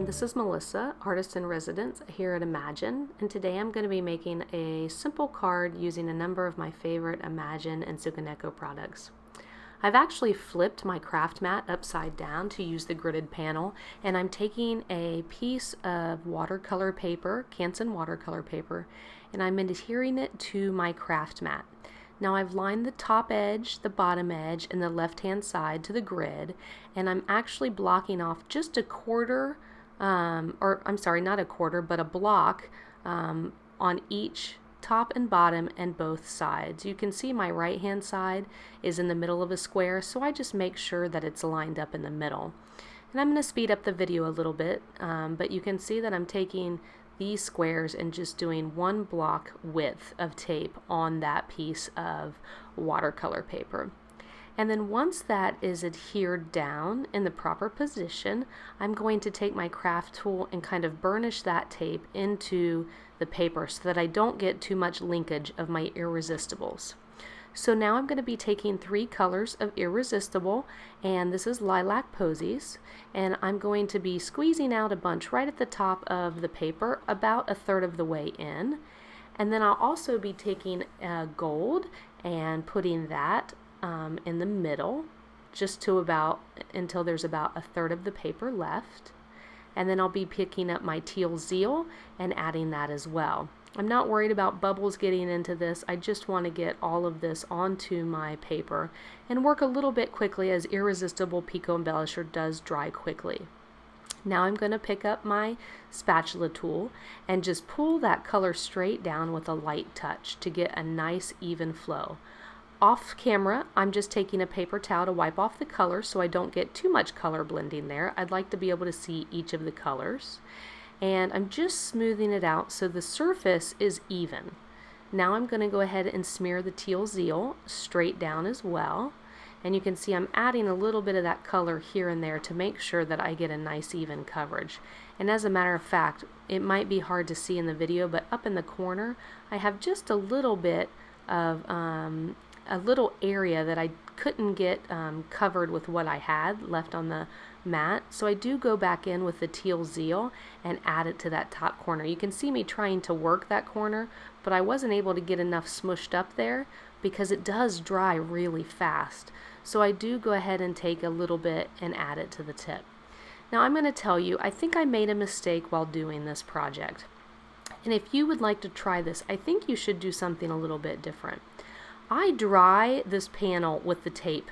This is Melissa, artist in residence here at Imagine, and today I'm going to be making a simple card using a number of my favorite Imagine and Tsukaneko products. I've actually flipped my craft mat upside down to use the gridded panel, and I'm taking a piece of watercolor paper, Canson watercolor paper, and I'm adhering it to my craft mat. Now I've lined the top edge, the bottom edge, and the left-hand side to the grid, and I'm actually blocking off just a quarter, or I'm sorry, not a quarter, but a block on each top and bottom and both sides. You can see my right-hand side is in the middle of a square, so I just make sure that it's lined up in the middle. And I'm going to speed up the video a little bit, but you can see that I'm taking these squares and just doing one block width of tape on that piece of watercolor paper. And then once that is adhered down in the proper position, I'm going to take my craft tool and kind of burnish that tape into the paper so that I don't get too much linkage of my irresistibles. So now I'm going to be taking 3 colors of irresistible, and this is lilac posies, and I'm going to be squeezing out a bunch right at the top of the paper, about 1/3 of the way in. And then I'll also be taking gold and putting that in the middle, just to about until there's about 1/3 of the paper left. And then I'll be picking up my teal zeal and adding that as well. I'm not worried about bubbles getting into this. I just want to get all of this onto my paper and work a little bit quickly, as irresistible Pico Embellisher does dry quickly. Now I'm going to pick up my spatula tool and just pull that color straight down with a light touch to get a nice even flow. Off camera, I'm just taking a paper towel to wipe off the color so I don't get too much color blending there. I'd like to be able to see each of the colors. And I'm just smoothing it out so the surface is even. Now I'm going to go ahead and smear the teal zeal straight down as well. And you can see I'm adding a little bit of that color here and there to make sure that I get a nice even coverage. And as a matter of fact, it might be hard to see in the video, but up in the corner I have just a little bit of a little area that I couldn't get covered with what I had left on the mat. So I do go back in with the teal zeal and add it to that top corner. You can see me trying to work that corner, but I wasn't able to get enough smushed up there because it does dry really fast. So I do go ahead and take a little bit and add it to the tip. Now I'm going to tell you, I think I made a mistake while doing this project. And if you would like to try this, I think you should do something a little bit different. I dry this panel with the tape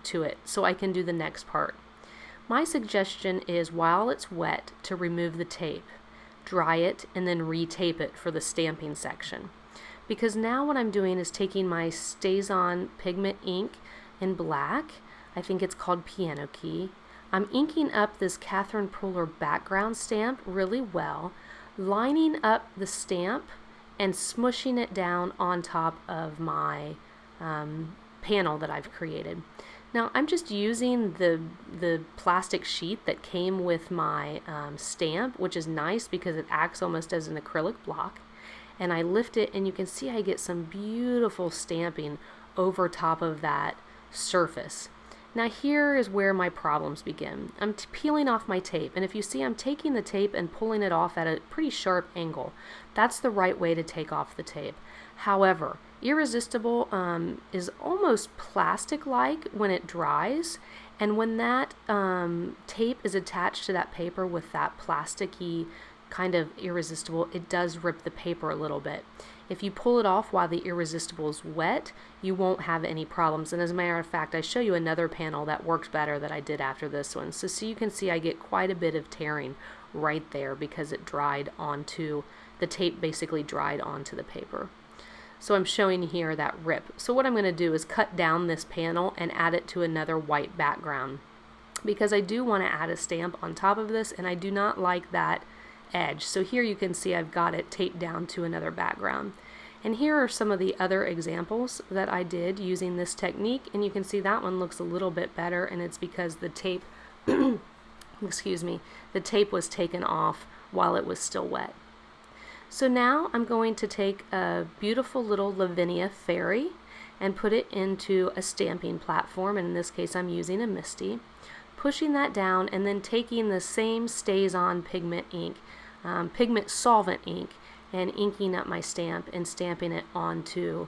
to it so I can do the next part. My suggestion is, while it's wet, to remove the tape, dry it, and then retape it for the stamping section. Because now what I'm doing is taking my StazOn Pigment ink in black, I think it's called Piano Key. I'm inking up this Catherine Pooler background stamp really well, lining up the stamp and smushing it down on top of my panel that I've created. Now I'm just using the plastic sheet that came with my stamp, which is nice because it acts almost as an acrylic block. And I lift it and you can see I get some beautiful stamping over top of that surface. Now here is where my problems begin. I'm peeling off my tape, and if you see, I'm taking the tape and pulling it off at a pretty sharp angle. That's the right way to take off the tape. However, irresistible is almost plastic-like when it dries, and when that tape is attached to that paper with that plasticky kind of irresistible, it does rip the paper a little bit. If you pull it off while the irresistible is wet, you won't have any problems. And as a matter of fact, I show you another panel that works better that I did after this one. So you can see I get quite a bit of tearing right there because it dried onto, the tape basically dried onto the paper. So I'm showing here that rip. So what I'm going to do is cut down this panel and add it to another white background, because I do want to add a stamp on top of this, and I do not like that edge. So here you can see I've got it taped down to another background. And here are some of the other examples that I did using this technique, and you can see that one looks a little bit better, and it's because the tape excuse me, the tape was taken off while it was still wet. So now I'm going to take a beautiful little Lavinia fairy and put it into a stamping platform, and in this case I'm using a Misty. pushing that down and then taking the same StazOn Pigment ink, pigment solvent ink, and inking up my stamp and stamping it onto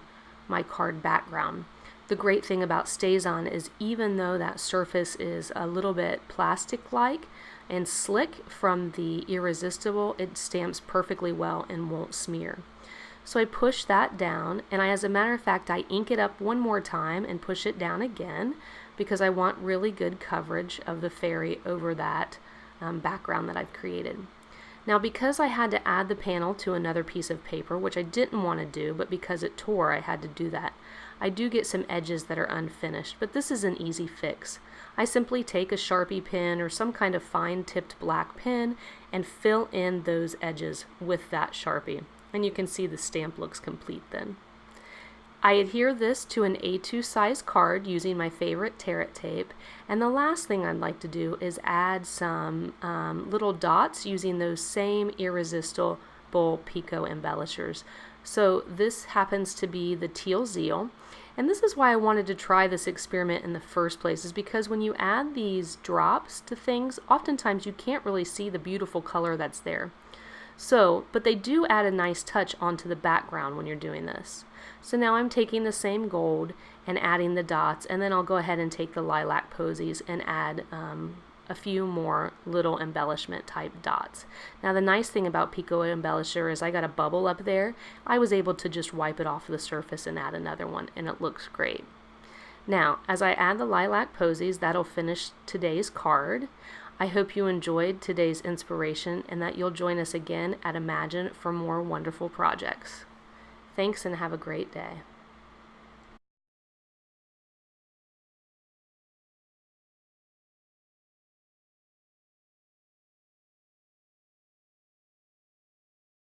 my card background. The great thing about StazOn is even though that surface is a little bit plastic-like and slick from the irRESISTible, it stamps perfectly well and won't smear. So I push that down, and as a matter of fact, I ink it up one more time and push it down again because I want really good coverage of the fairy over that background that I've created. Now, because I had to add the panel to another piece of paper, which I didn't want to do, but because it tore, I had to do that. I do get some edges that are unfinished, but this is an easy fix. I simply take a Sharpie pen or some kind of fine-tipped black pen and fill in those edges with that Sharpie. And you can see the stamp looks complete then. I adhere this to an A2 size card using my favorite terra tape, and the last thing I'd like to do is add some little dots using those same irRESISTible Pico embellishers. So this happens to be the teal zeal, and this is why I wanted to try this experiment in the first place, is because when you add these drops to things, oftentimes you can't really see the beautiful color that's there. So, but they do add a nice touch onto the background when you're doing this. So now I'm taking the same gold and adding the dots, and then I'll go ahead and take the lilac posies and add a few more little embellishment type dots. Now the nice thing about Pico Embellisher is I got a bubble up there. I was able to just wipe it off the surface and add another one, and it looks great. Now, as I add the lilac posies, that'll finish today's card. I hope you enjoyed today's inspiration and that you'll join us again at Imagine for more wonderful projects. Thanks and have a great day.